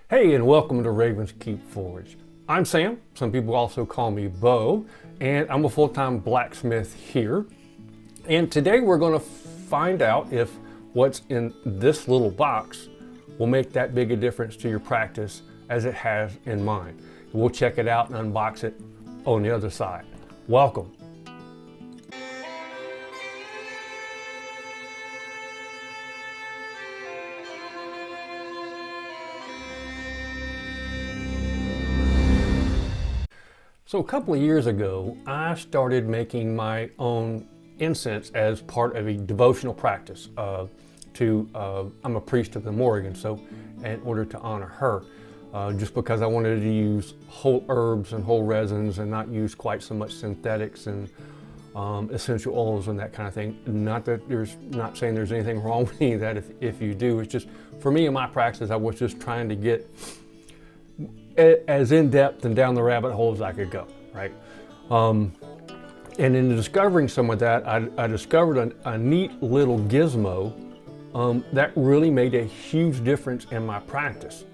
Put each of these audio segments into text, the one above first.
Hey, and welcome to Ravens Keep Forage. I'm Sam, some people also call me Bo, and I'm a full-time blacksmith here. And today we're going to find out if what's in this little box will make that big a difference to your practice as it has in mine. We'll check it out and unbox it on the other side. Welcome. So a couple of years ago, I started making my own incense as part of a devotional practice. I'm a priest of the Morrigan, so in order to honor her, just because I wanted to use whole herbs and whole resins and not use quite so much synthetics and essential oils and that kind of thing. Not saying there's anything wrong with any of that if you do. It's just, for me in my practice, I was just trying to get as in-depth and down the rabbit hole as I could go, right? And in discovering some of that, I discovered a neat little gizmo that really made a huge difference in my practice.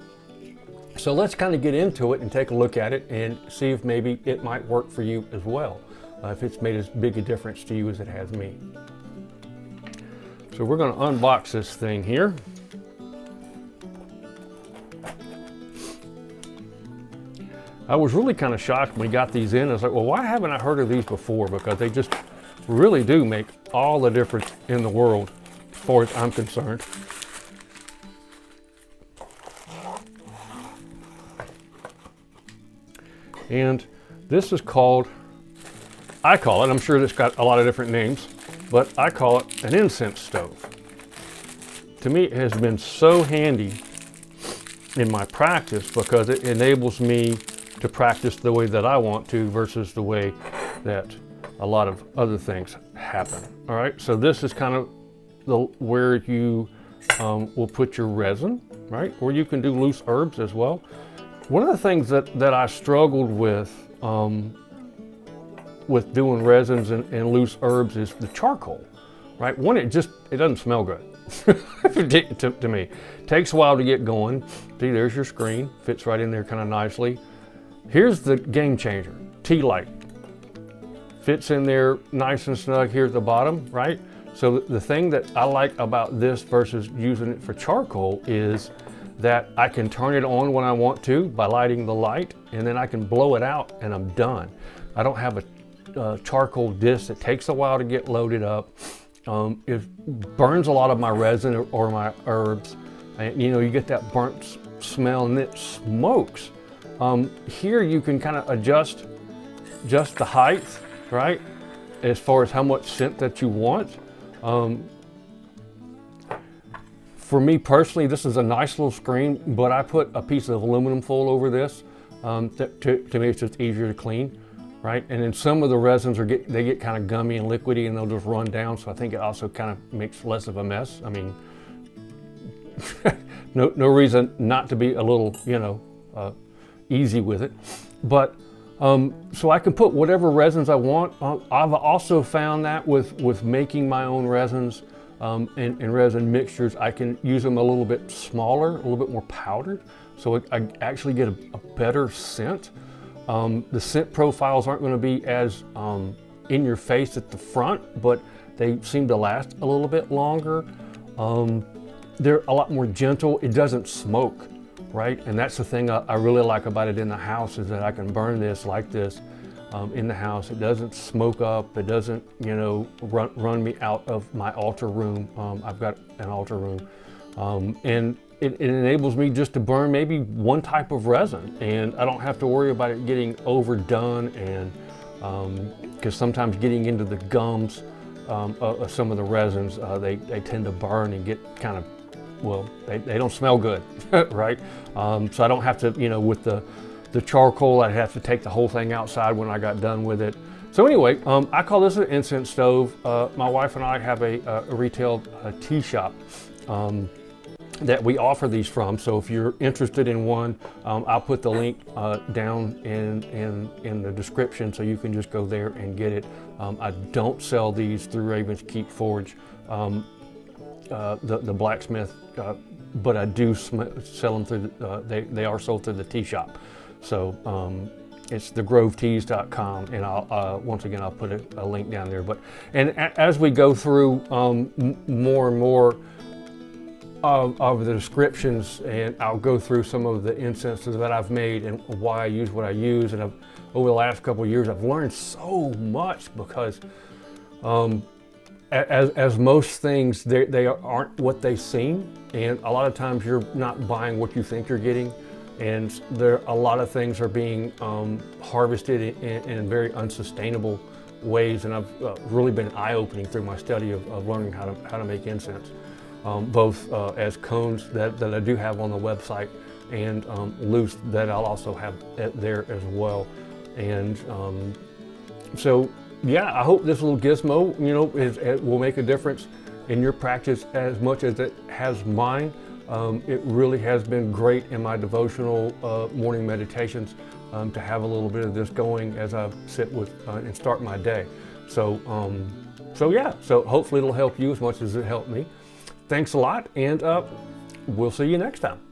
So let's kind of get into it and take a look at it and see if maybe it might work for you as well, if it's made as big a difference to you as it has me. So we're going to unbox this thing here. I was really kind of shocked when we got these in. I was like, well, why haven't I heard of these before? Because they just really do make all the difference in the world as far as I'm concerned. And this is I call it, I'm sure it's got a lot of different names, but I call it an incense stove. To me, it has been so handy in my practice because it enables me to practice the way that I want to versus the way that a lot of other things happen. All right, so this is kind of where you will put your resin, right? Or you can do loose herbs as well. One of the things that I struggled with doing resins and loose herbs is the charcoal, right? One, it doesn't smell good to me. It takes a while to get going. See, there's your screen, fits right in there kind of nicely. Here's the game changer, tea light. Fits in there nice and snug here at the bottom, right? So the thing that I like about this versus using it for charcoal is that I can turn it on when I want to by lighting the light, and then I can blow it out and I'm done. I don't have a charcoal disc that takes a while to get loaded up. It burns a lot of my resin or my herbs. And, you get that burnt smell and it smokes. Here you can kind of adjust the height, right? As far as how much scent that you want. For me personally, this is a nice little screen, but I put a piece of aluminum foil over this. To me, it's just easier to clean, right? And then some of the resins they get kind of gummy and liquidy and they'll just run down. So I think it also kind of makes less of a mess. I mean, no reason not to be a little, easy with it. But so I can put whatever resins I want. I've also found that with making my own resins and resin mixtures, I can use them a little bit smaller, a little bit more powdered, so I actually get a better scent. The scent profiles aren't going to be as in your face at the front, but they seem to last a little bit longer. They're a lot more gentle. It doesn't smoke, right? And that's the thing I really like about it in the house, is that I can burn this like this in the house. It doesn't smoke up. It doesn't, run me out of my altar room. I've got an altar room. And it enables me just to burn maybe one type of resin, and I don't have to worry about it getting overdone, and because sometimes getting into the gums of some of the resins, they tend to burn and get kind of, well, they don't smell good, right? So I don't have to, with the charcoal, I'd have to take the whole thing outside when I got done with it. So anyway, I call this an incense stove. My wife and I have a retail tea shop that we offer these from. So if you're interested in one, I'll put the link down in the description, so you can just go there and get it. I don't sell these through Ravens Keep Forage. the blacksmith, but I do sell them through. They are sold through the tea shop. So it's thegroveteas.com, and I'll once again I'll put a link down there. But as we go through more and more of the descriptions, and I'll go through some of the incenses that I've made and why I use what I use. And over the last couple of years, I've learned so much, because as most things, they aren't what they seem. And a lot of times you're not buying what you think you're getting. And a lot of things are being harvested in very unsustainable ways. And I've really been eye-opening through my study of learning how to make incense. Both as cones that I do have on the website, and loose that I'll also have there as well. And so, yeah, I hope this little gizmo, will make a difference in your practice as much as it has mine. It really has been great in my devotional morning meditations to have a little bit of this going as I sit with and start my day. So hopefully it'll help you as much as it helped me. Thanks a lot, and we'll see you next time.